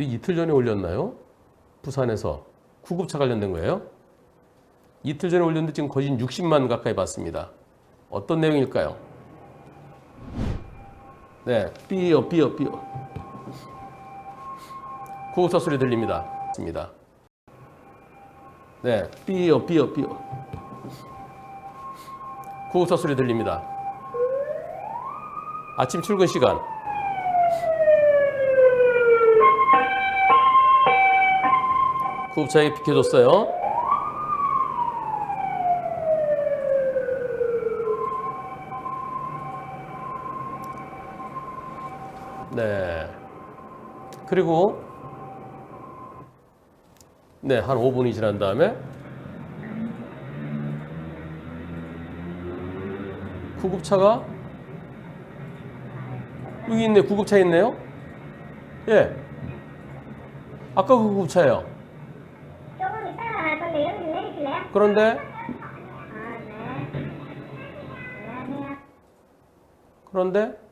이틀 전에 올렸나요? 부산에서 구급차 관련된 거예요. 이틀 전에 올렸는데 지금 거진 60만 가까이 받습니다. 어떤 내용일까요? 네, 삐어. 구급차 소리 들립니다. 네, 삐어. 구급차 소리 들립니다. 아침 출근 시간. 구급차에 비켜줬어요. 네. 그리고 네, 한 5분이 지난 다음에 구급차가 여기 있네. 구급차 있네요. 예. 아까 그 구급차예요. 조금 있다가 또 내리실래요? 그런데 네. 안녕하세요. 그런데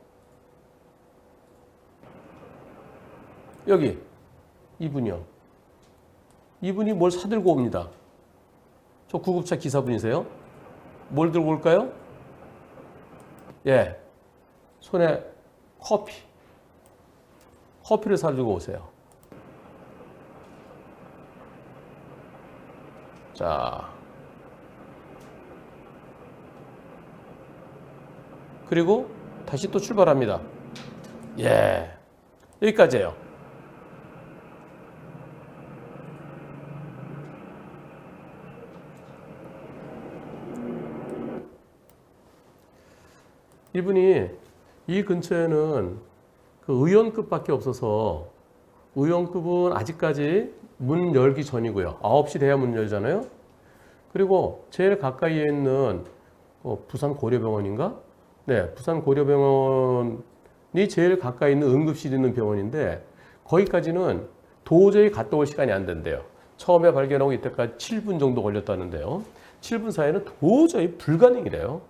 여기 이분이요. 이분이 뭘 사들고 옵니다. 저 구급차 기사분이세요? 뭘 들고 올까요? 예, 손에 커피를 사들고 오세요. 자, 그리고 다시 또 출발합니다. 예, 여기까지예요. 이분이 이 근처에는 그 의원급밖에 없어서 의원급은 아직까지 문 열기 전이고요. 9시 돼야 문 열잖아요. 그리고 제일 가까이에 있는 부산 고려병원인가? 네, 부산 고려병원이 제일 가까이 있는 응급실 있는 병원인데 거기까지는 도저히 갔다 올 시간이 안 된대요. 처음에 발견하고 이때까지 7분 정도 걸렸다는데요. 7분 사이에는 도저히 불가능이래요.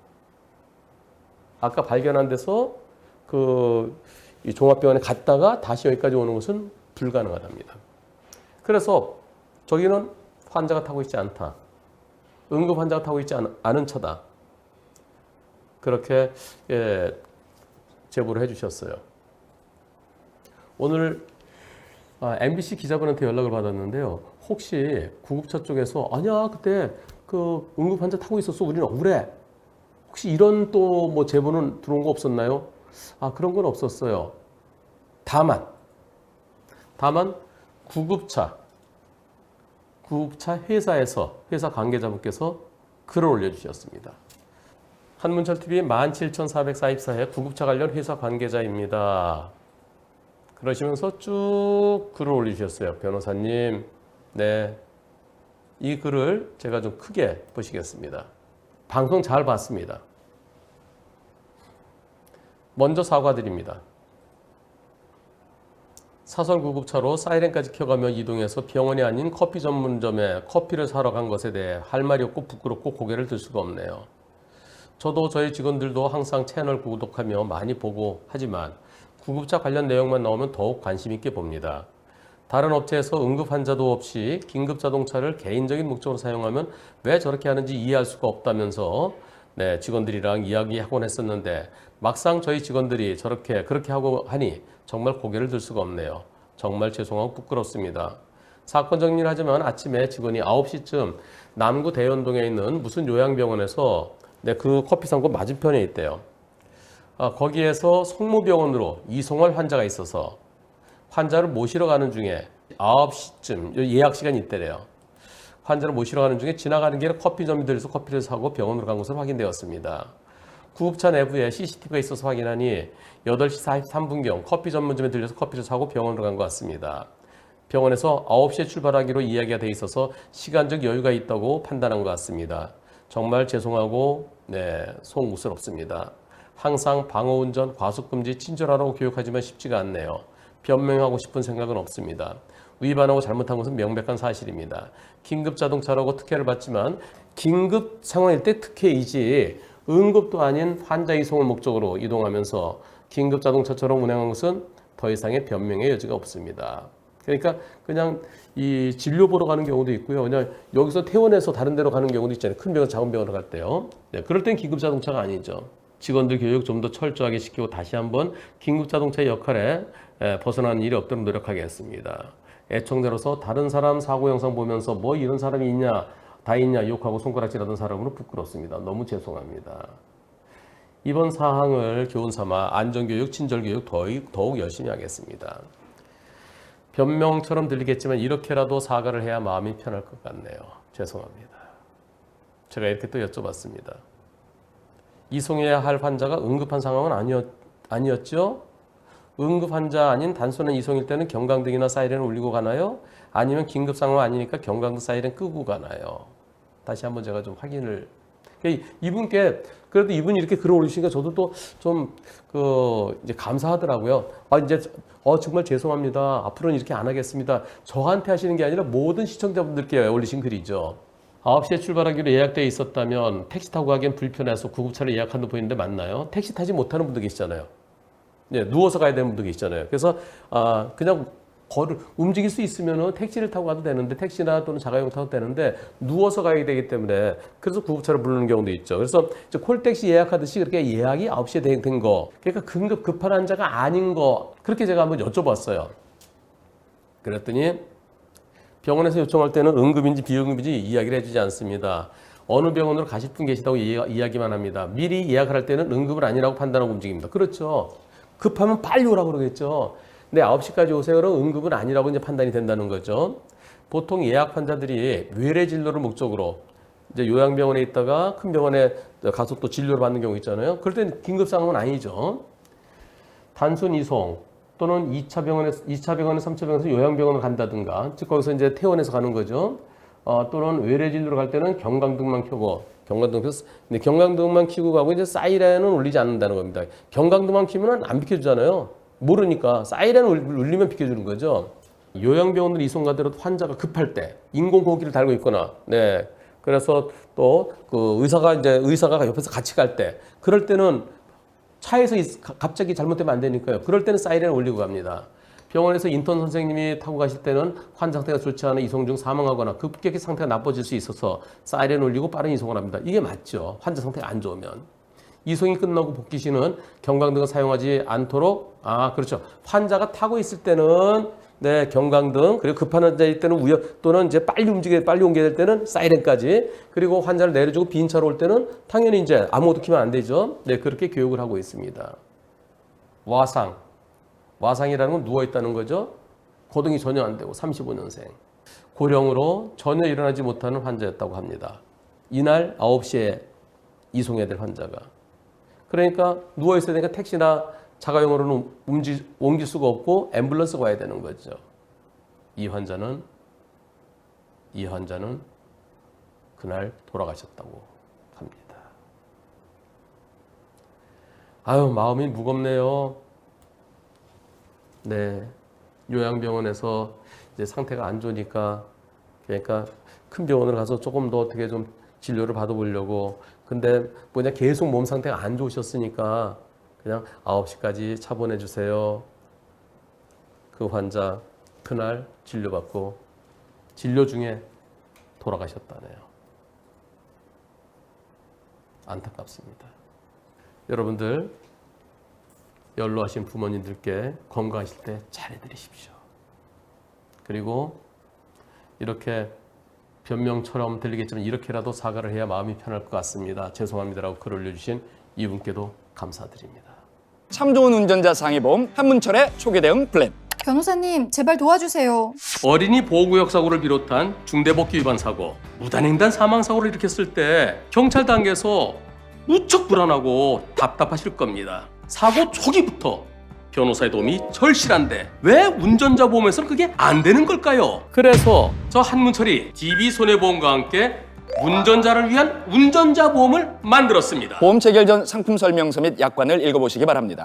아까 발견한 데서 이 종합병원에 갔다가 다시 여기까지 오는 것은 불가능하답니다. 그래서 저기는 환자가 타고 있지 않다. 응급 환자가 타고 있지 않은 차다. 그렇게 제보를 해주셨어요. 오늘 MBC 기자분한테 연락을 받았는데요. 혹시 구급차 쪽에서 아니야 그때 그 응급 환자 타고 있었어. 우리는 억울해. 혹시 이런 또 뭐 제보는 들어온 거 없었나요? 그런 건 없었어요. 다만 구급차 회사에서 회사 관계자분께서 글을 올려주셨습니다. 한문철TV 17,444회 구급차 관련 회사 관계자입니다. 그러시면서 쭉 글을 올려주셨어요. 변호사님, 네, 이 글을 제가 좀 크게 보시겠습니다. 방송 잘 봤습니다. 먼저 사과드립니다. 사설 구급차로 사이렌까지 켜가며 이동해서 병원이 아닌 커피 전문점에 커피를 사러 간 것에 대해 할 말이 없고 부끄럽고 고개를 들 수가 없네요. 저도 저희 직원들도 항상 채널 구독하며 많이 보고 하지만 구급차 관련 내용만 나오면 더욱 관심 있게 봅니다. 다른 업체에서 응급 환자도 없이 긴급 자동차를 개인적인 목적으로 사용하면 왜 저렇게 하는지 이해할 수가 없다면서 네, 직원들이랑 이야기하곤 했었는데 막상 저희 직원들이 그렇게 하고 하니 정말 고개를 들 수가 없네요. 정말 죄송하고 부끄럽습니다. 사건 정리를 하지만 아침에 직원이 9시쯤 남구 대연동에 있는 무슨 요양병원에서 네, 그 커피 상고 맞은편에 있대요. 거기에서 성모병원으로 이송할 환자가 있어서 환자를 모시러 가는 중에 9시쯤 예약 시간이 있대래요. 환자를 모시러 가는 중에 지나가는 길에 커피점에 들려서 커피를 사고 병원으로 간 것으로 확인되었습니다. 구급차 내부에 CCTV가 있어서 확인하니 8시 43분경 커피 전문점에 들려서 커피를 사고 병원으로 간 것 같습니다. 병원에서 9시에 출발하기로 이야기가 돼 있어서 시간적 여유가 있다고 판단한 것 같습니다. 정말 죄송하고 송구스럽습니다. 항상 방어운전, 과속금지, 친절하라고 교육하지만 쉽지가 않네요. 변명하고 싶은 생각은 없습니다. 위반하고 잘못한 것은 명백한 사실입니다. 긴급 자동차라고 특혜를 받지만 긴급 상황일 때 특혜이지 응급도 아닌 환자 이송을 목적으로 이동하면서 긴급 자동차처럼 운행한 것은 더 이상의 변명의 여지가 없습니다. 그러니까 그냥 이 진료 보러 가는 경우도 있고요. 그냥 여기서 퇴원해서 다른 데로 가는 경우도 있잖아요. 큰 병원, 작은 병원으로 갈 때요. 네, 그럴 땐 긴급 자동차가 아니죠. 직원들 교육 좀 더 철저하게 시키고 다시 한번 긴급 자동차의 역할에 벗어나는 일이 없도록 노력하겠습니다. 애청자로서 다른 사람 사고 영상 보면서 뭐 이런 사람이 있냐, 다 있냐 욕하고 손가락질하던 사람으로 부끄럽습니다. 너무 죄송합니다. 이번 사항을 교훈 삼아 안전교육, 친절교육 더욱 열심히 하겠습니다. 변명처럼 들리겠지만 이렇게라도 사과를 해야 마음이 편할 것 같네요. 죄송합니다. 제가 이렇게 또 여쭤봤습니다. 이송해야 할 환자가 응급한 상황은 아니었죠? 응급 환자 아닌 단순한 이송일 때는 경광등이나 사이렌을 울리고 가나요? 아니면 긴급 상황 아니니까 경광등 사이렌 끄고 가나요? 다시 한번 제가 좀 확인을. 이분께 그래도 이분이 이렇게 글을 올리시니까 저도 또 좀 이제 감사하더라고요. 이제 정말 죄송합니다. 앞으로는 이렇게 안 하겠습니다. 저한테 하시는 게 아니라 모든 시청자분들께 올리신 글이죠. 9시에 출발하기로 예약되어 있었다면 택시 타고 가기엔 불편해서 구급차를 예약한 듯 보이는데 맞나요? 택시 타지 못하는 분들 계시잖아요. 네, 누워서 가야 되는 분들 계시잖아요. 그래서 그냥 움직일 수 있으면 택시를 타고 가도 되는데 택시나 또는 자가용 타도 되는데 누워서 가야 되기 때문에 그래서 구급차를 부르는 경우도 있죠. 그래서 이제 콜택시 예약하듯이 그렇게 예약이 9시에 된 거, 그러니까 급한 환자가 아닌 거, 그렇게 제가 한번 여쭤봤어요. 그랬더니 병원에서 요청할 때는 응급인지 비응급인지 이야기를 해주지 않습니다. 어느 병원으로 가실 분 계시다고 이야기만 합니다. 미리 예약을 할 때는 응급은 아니라고 판단하고 움직입니다. 그렇죠. 급하면 빨리 오라고 그러겠죠. 네, 9시까지 오세요. 그럼 응급은 아니라고 이제 판단이 된다는 거죠. 보통 예약 환자들이 외래 진료를 목적으로 이제 요양병원에 있다가 큰 병원에 가서 또 진료를 받는 경우 있잖아요. 그럴 때는 긴급 상황은 아니죠. 단순 이송 또는 2차 병원에 3차 병원에서 요양병원을 간다든가, 즉 거기서 이제 퇴원해서 가는 거죠. 또는 외래 진료를 갈 때는 경광등만 켜고 경광등만 켜고 가고 이제 사이렌은 울리지 않는다는 겁니다. 경광등만 켜면 안 비켜주잖아요. 모르니까 사이렌 울리면 비켜주는 거죠. 요양병원으로 이송 가더라도 환자가 급할 때 인공호흡기를 달고 있거나, 네, 그래서 또 그 의사가 옆에서 같이 갈 때, 그럴 때는 차에서 갑자기 잘못되면 안 되니까요. 그럴 때는 사이렌을 울리고 갑니다. 병원에서 인턴 선생님이 타고 가실 때는 환자 상태가 좋지 않아 이송 중 사망하거나 급격히 상태가 나빠질 수 있어서 사이렌 울리고 빠른 이송을 합니다. 이게 맞죠. 환자 상태가 안 좋으면. 이송이 끝나고 복귀 시는 경광등을 사용하지 않도록, 그렇죠. 환자가 타고 있을 때는 네, 경광등, 그리고 급한 환자일 때는 또는 이제 빨리 옮겨야 될 때는 사이렌까지, 그리고 환자를 내려주고 빈 차로 올 때는 당연히 이제 아무것도 키면 안 되죠. 네, 그렇게 교육을 하고 있습니다. 와상이라는 건 누워 있다는 거죠. 거동이 전혀 안 되고 35년생. 고령으로 전혀 일어나지 못하는 환자였다고 합니다. 이날 9시에 이송해야 될 환자가. 그러니까 누워 있어야 되니까 택시나 자가용으로는 옮길 수가 없고 앰뷸런스가 와야 되는 거죠. 이 환자는 그날 돌아가셨다고 합니다. 마음이 무겁네요. 네, 요양병원에서 이제 상태가 안 좋으니까, 그러니까 큰 병원을 가서 조금 더 어떻게 좀 진료를 받아보려고. 근데 계속 몸 상태가 안 좋으셨으니까 그냥 9시까지 차 보내주세요. 그 환자 그날 진료받고 진료 중에 돌아가셨다네요. 안타깝습니다. 여러분들 연로하신 부모님들께 건강하실 때 잘해드리십시오. 그리고 이렇게 변명처럼 들리겠지만 이렇게라도 사과를 해야 마음이 편할 것 같습니다. 죄송합니다라고 글 올려주신 이분께도 감사드립니다. 참 좋은 운전자 상해보험 한문철의 초기 대응 플랜. 변호사님, 제발 도와주세요. 어린이 보호구역 사고를 비롯한 중대법규 위반 사고, 무단횡단 사망 사고를 일으켰을 때 경찰 단계에서 무척 불안하고 답답하실 겁니다. 사고 초기부터 변호사의 도움이 절실한데 왜 운전자 보험에서는 그게 안 되는 걸까요? 그래서 저 한문철이 DB손해보험과 함께 운전자를 위한 운전자 보험을 만들었습니다. 보험 체결 전 상품 설명서 및 약관을 읽어보시기 바랍니다.